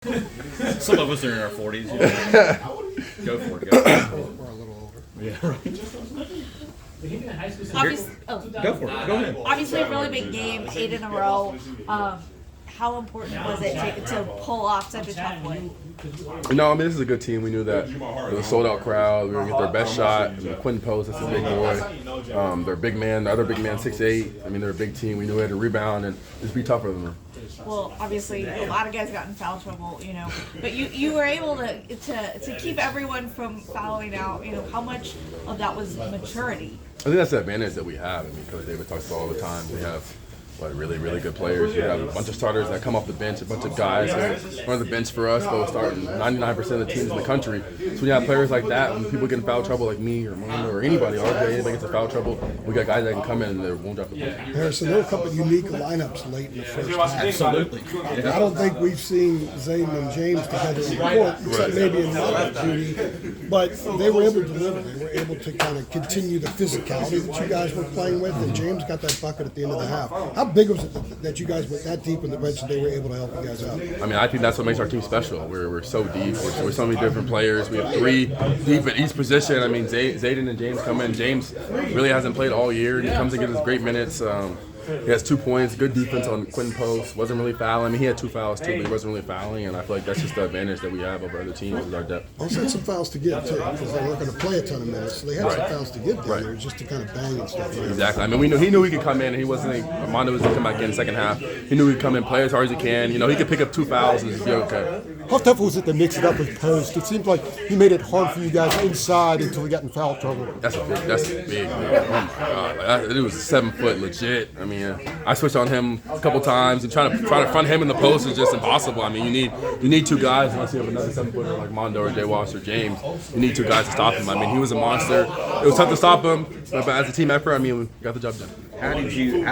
Some of us are in our 40s. You know? Go for it. Go. We're a little older. Yeah, right. Go for it. Go ahead. Obviously, a really big game, 8 in a row. How important was it to pull off such a tough win? No, I mean, this is a good team. We knew that it was a sold-out crowd. We were going to get their best shot. I mean, Quinn Post, that's a big boy. Their big man, the other big man, 6'8". I mean, they're a big team. We knew we had to rebound and just be tougher than them. Well, obviously, a lot of guys got in foul trouble, you know, but you were able to keep everyone from fouling out. You know, how much of that was maturity? I think that's the advantage that we have. I mean, Coach David talks about all the time. We have really, really good players. We have a bunch of starters that come off the bench, a bunch of guys that run the bench for us, but starting 99% of the teams in the country. So when you have players like that, when people get in foul trouble like me or Mondo or anybody, anybody gets in foul trouble, we got guys that can come in and they won't drop the ball. Harrison, there were a couple of unique lineups late in the first half. Absolutely. I don't think we've seen Zayden and James together in court, except maybe in one opportunity. But they were able to deliver. They were able to kind of continue the physicality that you guys were playing with, and James got that bucket at the end of the half. How big was it that you guys went that deep in the bench and they were able to help you guys out? I mean, I think that's what makes our team special. We're so deep. We're so many different players. We have 3 deep at each position. I mean, Zayden and James come in. James really hasn't played all year, and he comes and gets his great minutes. He has 2 points, good defense on Quinn Post. Wasn't really fouling. I mean, he had 2 fouls too, but he wasn't really fouling. And I feel like that's just the advantage that we have over other teams is our depth. Also had some fouls to give too, because they weren't going to play a ton of minutes, so they had some fouls to give down there just to kind of bang and stuff. Exactly. I mean, he knew he could come in. He wasn't. Armando was going to come back in the second half. He knew he'd come in, play as hard as he can. You know, he could pick up 2 fouls and just be okay. How tough was it to mix it up with Post? It seemed like he made it hard for you guys inside until he got in foul trouble. That's big. Man. Oh my God, it was 7 foot legit. I mean, I switched on him a couple times and trying to front him in the post is just impossible. I mean, you need 2 guys unless you have another 7 footer like Mondo or Jay Wash or James. You need 2 guys to stop him. I mean, he was a monster. It was tough to stop him, but as a team effort, I mean, we got the job done. How did you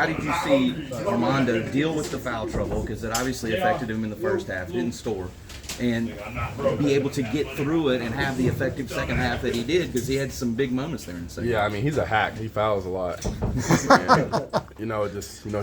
see Armando deal with the foul trouble? Because it obviously affected him in the first half. Didn't score. And be able to get through it and have the effective second half that he did, because he had some big moments there in the second. Yeah, I mean, he's a hack. He fouls a lot. And,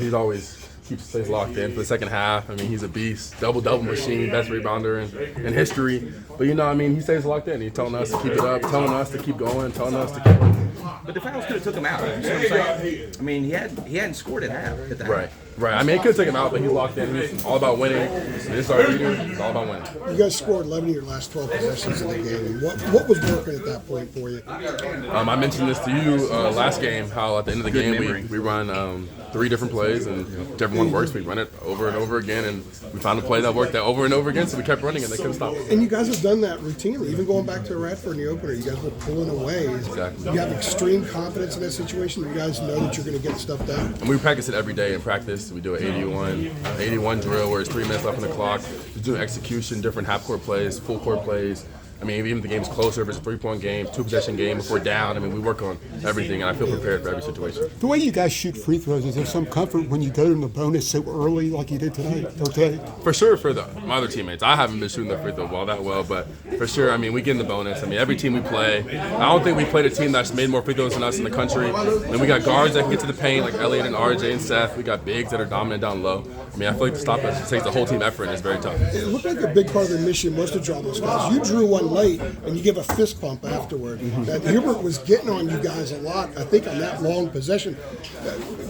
he's always stays locked in for the second half. I mean, he's a beast, double machine, best rebounder in history. But he stays locked in. He's telling us to keep it up, telling us to keep going, telling us to keep going. But the fouls could have took him out. You know what I'm saying? I mean, he hadn't scored at half. At the half. Right. I mean, it could take him out, but he's locked in. He's all about winning. This is our leader. It's all about winning. You guys scored 11 of your last 12 possessions in the game. What was working at that point for you? I mentioned this to you last game, how at the end of the game we run 3 different plays, and whichever one works, we run it over and over again, and we found a play that worked over and over again, so we kept running it, and they couldn't stop it. And you guys have done that routinely, even going back to Radford in the opener. You guys were pulling away. Exactly. You have extreme confidence in that situation. You guys know that you're going to get stuff done. And we practice it every day in practice. We do an 81 drill where it's 3 minutes left on the clock. We do execution, different half-court plays, full-court plays. I mean, even if the game's closer, if it's a 3-point game, 2-possession game, if we're down, I mean, we work on everything, and I feel prepared for every situation. The way you guys shoot free throws, is there some comfort when you go in the bonus so early like you did tonight? Okay. For sure, for my other teammates. I haven't been shooting the free throw ball that well, but for sure, I mean, we get in the bonus. I mean, every team we play, I don't think we played a team that's made more free throws than us in the country. And we got guards that can get to the paint, like Elliott and RJ and Seth. We got bigs that are dominant down low. I mean, I feel like to stop us, it takes the whole team effort, and it's very tough. It looked like a big part of the mission was to draw those guys. You drew one late, and you give a fist bump afterward. That Hubert was getting on you guys a lot, I think, on that long possession.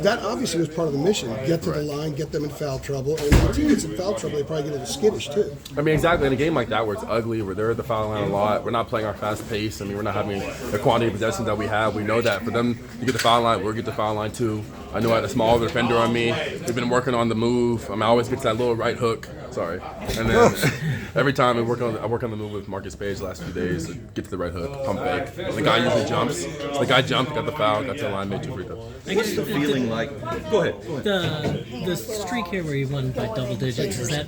That obviously was part of the mission. Get to the line, get them in foul trouble. And when the team gets in foul trouble, they probably get a little skittish, too. I mean, exactly. In a game like that where it's ugly, where they're at the foul line a lot, we're not playing our fast pace. I mean, we're not having the quantity of possessions that we have. We know that for them to get the foul line, we'll get the foul line, too. I know I had a small defender on me. We've been working on the move. I always get to that little right hook. Sorry. And then every time I work on the move with Marcus Page the last few days to get to the right hook, pump fake. The guy usually jumps. So the guy jumped, got the foul, got to the line, made 2 free throws. I guess the feeling like. Go ahead. The streak here where you won by double digits, is that